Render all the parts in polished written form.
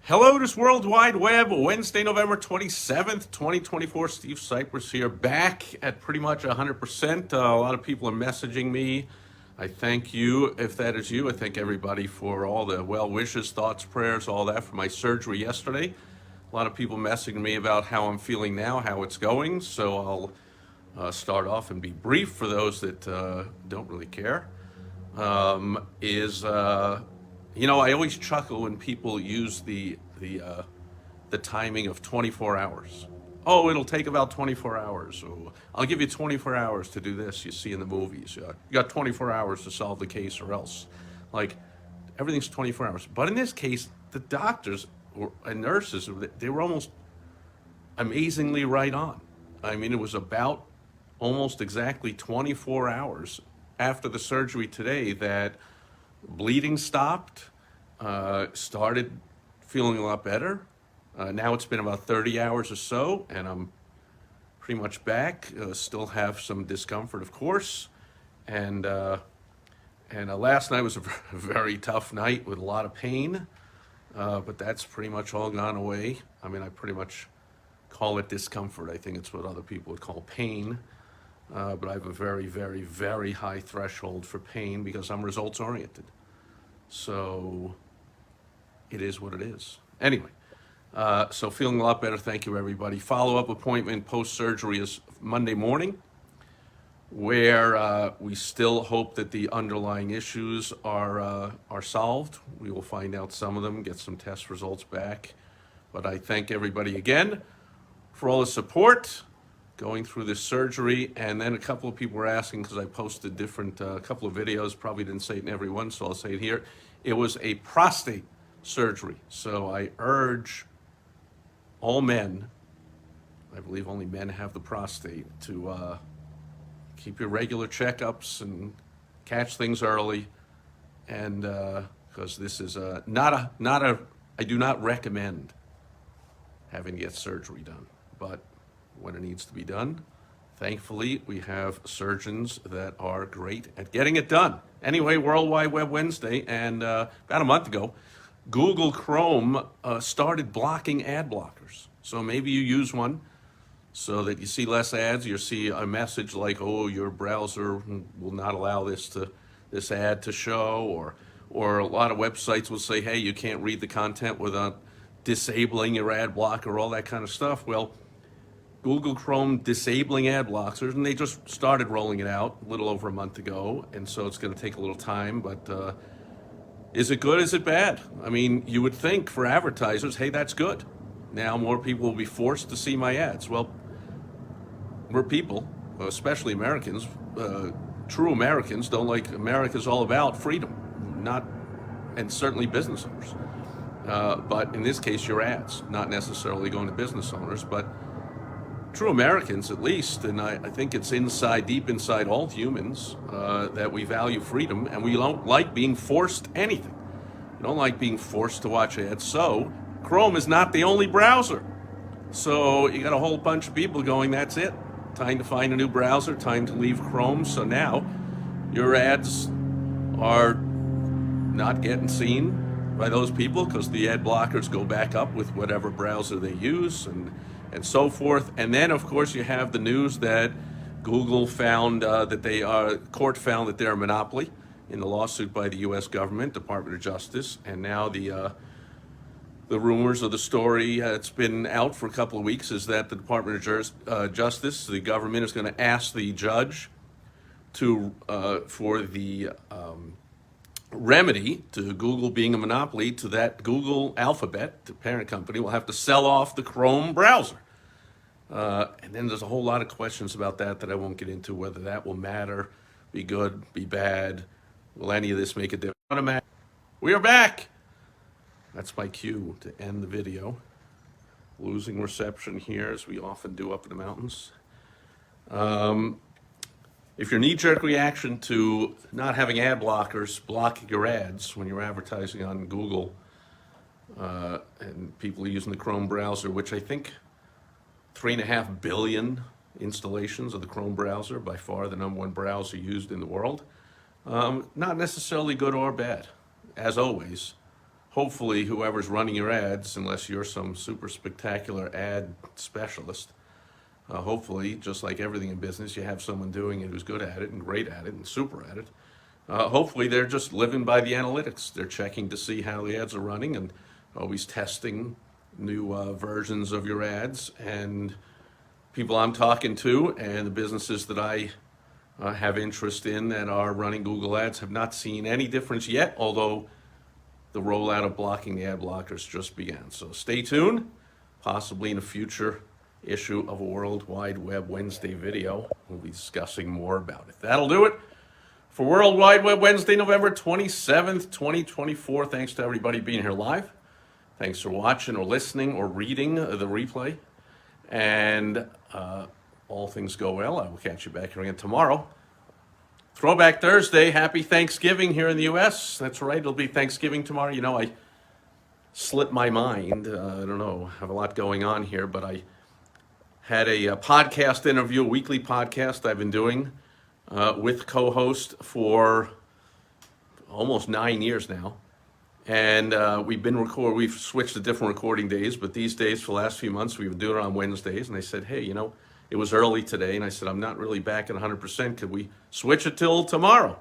Hello, this World Wide Web, Wednesday, November 27th, 2024. Steve Sipress here, back at pretty much 100%. A lot of people are messaging me. I thank you, if that is you. I thank everybody for all the well wishes, thoughts, prayers, all that for my surgery yesterday. A lot of people messaging me about how I'm feeling now, how it's going. So I'll start off and be brief for those that don't really care. I always chuckle when people use the timing of 24 hours. Oh, it'll take about 24 hours. Or I'll give you 24 hours to do this. You see in the movies, you got 24 hours to solve the case, or else, like, everything's 24 hours. But in this case, the doctors and nurses, they were almost amazingly right on. I mean, it was about almost exactly 24 hours after the surgery today that bleeding stopped, started feeling a lot better. Now it's been about 30 hours or so, and I'm pretty much back. Still have some discomfort, of course, and last night was a very tough night with a lot of pain, but that's pretty much all gone away. I mean, I pretty much call it discomfort. I think it's what other people would call pain. But I have a very, very, very high threshold for pain because I'm results oriented. So it is what it is. Anyway, so feeling a lot better. Thank you, everybody. Follow-up appointment post-surgery is Monday morning, where we still hope that the underlying issues are solved. We will find out some of them, get some test results back. But I thank everybody again for all the support going through this surgery. And then a couple of people were asking, because I posted different couple of videos, probably didn't say it in every one, so I'll say it here. It was a prostate surgery. So I urge all men, I believe only men have the prostate, to keep your regular checkups and catch things early. And because this is I do not recommend having to get surgery done, but when it needs to be done, thankfully we have surgeons that are great at getting it done. Anyway, World Wide Web Wednesday, and about a month ago, Google Chrome started blocking ad blockers. So maybe you use one so that you see less ads. You see a message like, "Oh, your browser will not allow this ad to show," or a lot of websites will say, "Hey, you can't read the content without disabling your ad blocker," all that kind of stuff. Well, Google Chrome disabling ad blockers, and they just started rolling it out a little over a month ago, and so it's going to take a little time, but is it good, is it bad? I mean, you would think for advertisers, hey, that's good. Now more people will be forced to see my ads. Well, we're people, especially Americans, true Americans don't like, America's all about freedom, and certainly business owners. But in this case, your ads, not necessarily going to business owners, but true Americans, at least, and I think it's deep inside all humans, that we value freedom, and we don't like being forced anything. We don't like being forced to watch ads. So Chrome is not the only browser. So you got a whole bunch of people going, that's it. Time to find a new browser, time to leave Chrome. So now your ads are not getting seen by those people because the ad blockers go back up with whatever browser they use, and so forth. And then, of course, you have the news that Google found court found that they're a monopoly in the lawsuit by the U.S. government, Department of Justice. And now the rumors of the story that's been out for a couple of weeks is that the Department of Justice, the government, is going to ask the judge for the remedy to Google being a monopoly, to that Google Alphabet, the parent company, will have to sell off the Chrome browser. And then there's a whole lot of questions about that I won't get into, whether that will matter, be good, be bad. Will any of this make a difference? We are back. That's my cue to end the video. Losing reception here, as we often do up in the mountains. If your knee-jerk reaction to not having ad blockers block your ads when you're advertising on Google, and people are using the Chrome browser, which I think 3.5 billion installations of the Chrome browser, by far the number one browser used in the world, not necessarily good or bad. As always, hopefully whoever's running your ads, unless you're some super spectacular ad specialist, hopefully, just like everything in business, you have someone doing it who's good at it and great at it and super at it. Hopefully, they're just living by the analytics. They're checking to see how the ads are running and always testing new versions of your ads. And people I'm talking to and the businesses that I have interest in that are running Google Ads have not seen any difference yet, although the rollout of blocking the ad blockers just began. So stay tuned, possibly in a future issue of a World Wide Web Wednesday video. We'll be discussing more about it. That'll do it for World Wide Web Wednesday, November 27th, 2024. Thanks to everybody being here live. Thanks for watching or listening or reading the replay. And all things go well, I will catch you back here again tomorrow. Throwback Thursday, happy Thanksgiving here in the U.S. That's right, it'll be Thanksgiving tomorrow. You know, I slipped my mind. I don't know, I have a lot going on here, but I had a podcast interview, a weekly podcast I've been doing with co-host for almost 9 years now. And we've switched to different recording days, but these days, for the last few months, we've been doing it on Wednesdays. And I said, hey, you know, it was early today, and I said, I'm not really back at 100%. Could we switch it till tomorrow?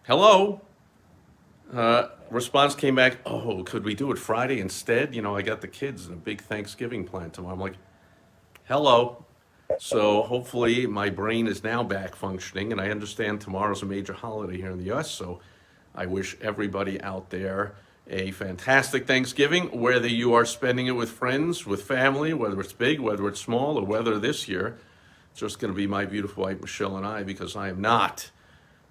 Hello? Response came back, oh, could we do it Friday instead? You know, I got the kids and a big Thanksgiving plan tomorrow. I'm like, hello. So hopefully my brain is now back functioning, and I understand tomorrow's a major holiday here in the U.S., so I wish everybody out there a fantastic Thanksgiving, whether you are spending it with friends, with family, whether it's big, whether it's small, or whether this year it's just going to be my beautiful wife, Michelle, and I, because I am not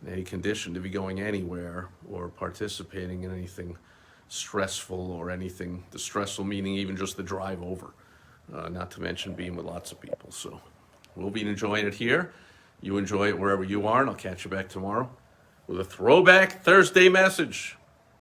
in any condition to be going anywhere or participating in anything stressful or anything distressful, meaning even just the drive over, not to mention being with lots of people. So we'll be enjoying it here. You enjoy it wherever you are, and I'll catch you back tomorrow with a Throwback Thursday message.